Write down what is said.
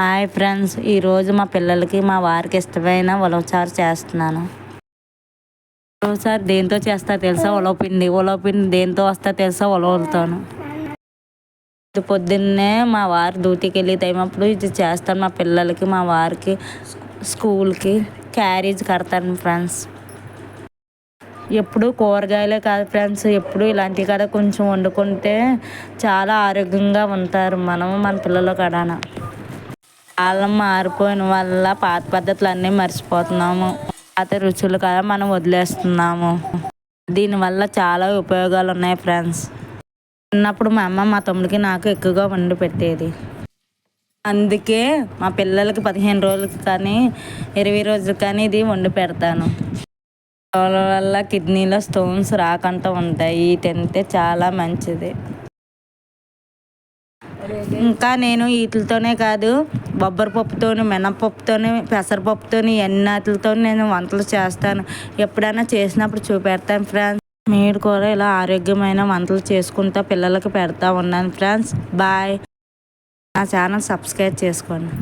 Hi friends, ఈరోజు మా పిల్లలకి మా వారికి ఇష్టమైన ఉలవచారు చేస్తున్నాను. ఉలవచారు దేంతో చేస్తా తెలుసా? ఉలవపిండి దేంతో వస్తా తెలుసా? ఉలవలతోను. పొద్దున్నే మా వారు డ్యూటీకి వెళ్ళే టైం అప్పుడు ఇది చేస్తాను. మా పిల్లలకి మా వారికి స్కూల్కి క్యారేజ్ కడతాను ఫ్రెండ్స్. ఎప్పుడు కూరగాయలే కాదు ఫ్రెండ్స్, ఎప్పుడు ఇలాంటివి కదా కొంచెం వండుకుంటే చాలా ఆరోగ్యంగా ఉంటారు మన పిల్లలు కూడా. కాలం మారిపోయిన వల్ల పాత పద్ధతులు అన్నీ మర్చిపోతున్నాము. పాత రుచులు కదా మనం వదిలేస్తున్నాము. దీనివల్ల చాలా ఉపయోగాలు ఉన్నాయి ఫ్రెండ్స్. చిన్నప్పుడు మా అమ్మ మా తమ్ముడికి నాకు ఎక్కువగా వండి పెట్టేది. అందుకే మా పిల్లలకి 15 రోజులకి కానీ 20 రోజులకి కానీ ఇది వండి పెడతాను. వల్ల కిడ్నీలో స్టోన్స్ రాకుండా ఉంటాయి. తింటే చాలా మంచిది. ఇంకా నేను వీటితోనే కాదు, బొబ్బరి పప్పుతోని, మినపప్పుతోని, పెసరపప్పుతోని ఎన్నటితో నేను వంటలు చేస్తాను. ఎప్పుడైనా చేసినప్పుడు చూపెడతాను ఫ్రెండ్స్. మీరు కూడా ఇలా ఆరోగ్యమైన వంటలు చేసుకుంటా పిల్లలకి పెడతా ఉన్నాను ఫ్రెండ్స్. బాయ్. నా ఛానల్ సబ్స్క్రైబ్ చేసుకోండి.